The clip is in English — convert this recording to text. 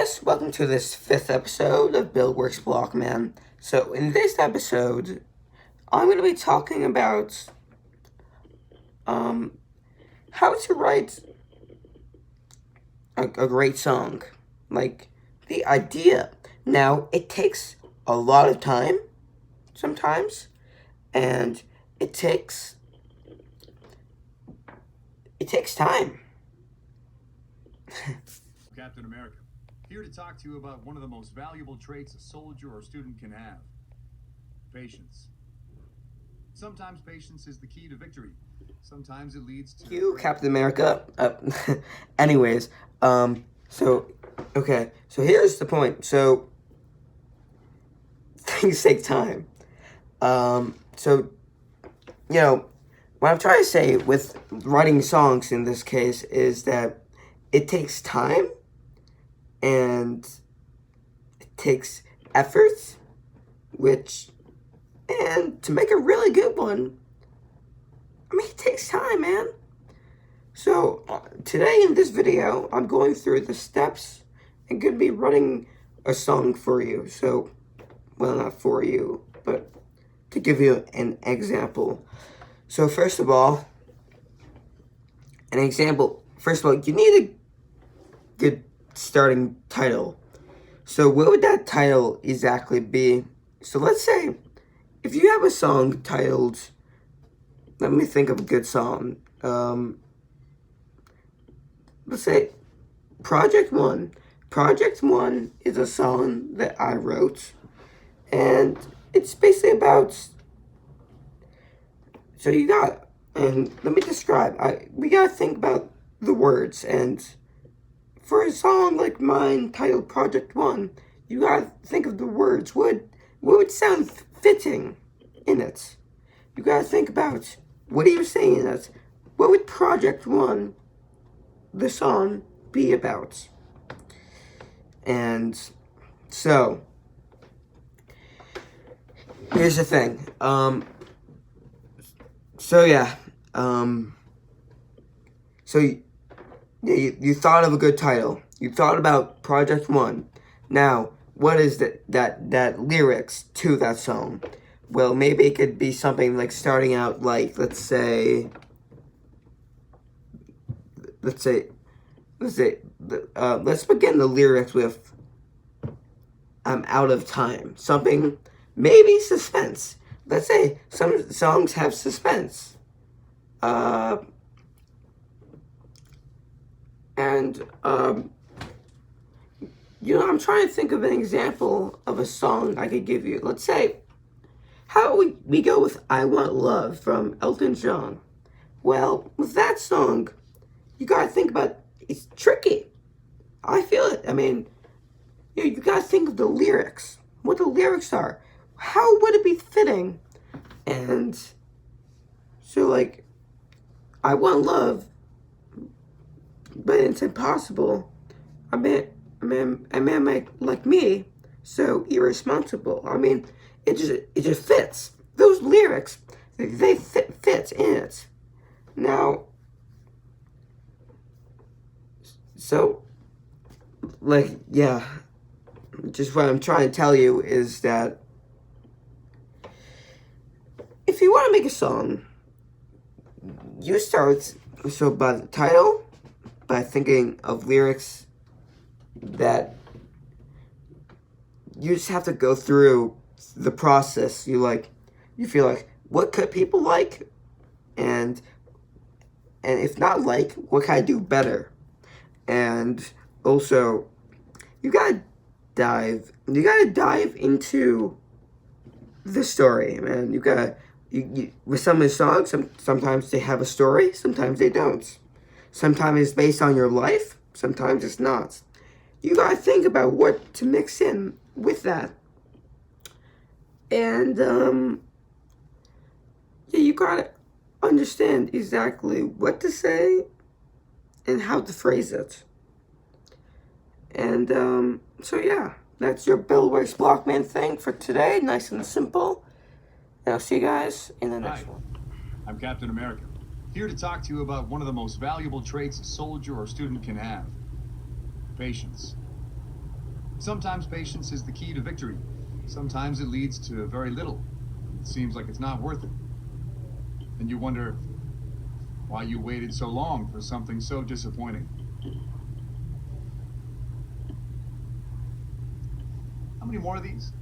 guys, welcome to this 5th episode of Buildworks Blockman. So in this episode, I'm going to be talking about how to write a great song, like the idea. Now, it takes a lot of time sometimes, and it takes time. Captain America, here to talk to you about one of the most valuable traits a soldier or student can have: patience. Sometimes patience is the key to victory. Sometimes it leads to... You, Captain America. Anyways, so here's the point. So, things take time. So, what I'm trying to say with writing songs in this case is that it takes time and it takes effort, and to make a really good one, it takes time, man. So, today in this video, I'm going through the steps and going to be running a song for you. So, well, not for you, but to give you an example. So, first of all, you need a good starting title. So, what would that title exactly be? So, let's say, if you have a song titled... Let me think of a good song. Let's say Project One. Project One is a song that I wrote, and it's basically about. And let me describe. We gotta think about the words, and for a song like mine titled Project One, you gotta think of the words. What would sound fitting in it? You gotta think about. What are you saying in it? What would Project One, the song, be about? And so, here's the thing. You thought of a good title. You thought about Project One. Now, what is that lyrics to that song? Well, maybe it could be something like starting out like, let's begin the lyrics with, I'm out of time. Something, maybe suspense. Let's say some songs have suspense. I'm trying to think of an example of a song I could give you. Let's say, how we go with I Want Love from Elton John. Well, with that song, you gotta think about, it's tricky. I feel it. You gotta think of the lyrics. What the lyrics are. How would it be fitting? And so, like, I want love, but it's impossible. A man like me, so irresponsible. It just fits. Those lyrics, they fit in it. Now, so, just what I'm trying to tell you is that if you want to make a song, you start, by the title, by thinking of lyrics that you just have to go through the process. You feel like, what could people like? And if not like, what can I do better? And also, you gotta dive into the story, man. With some of the songs, sometimes they have a story, sometimes they don't. Sometimes it's based on your life, sometimes it's not. You gotta think about what to mix in with that. And, you gotta understand exactly what to say and how to phrase it. And, that's your Buildworks Blockman thing for today. Nice and simple. And I'll see you guys in the next one. I'm Captain America, here to talk to you about one of the most valuable traits a soldier or student can have: patience. Sometimes patience is the key to victory. Sometimes it leads to very little. It seems like it's not worth it. And you wonder why you waited so long for something so disappointing. How many more of these?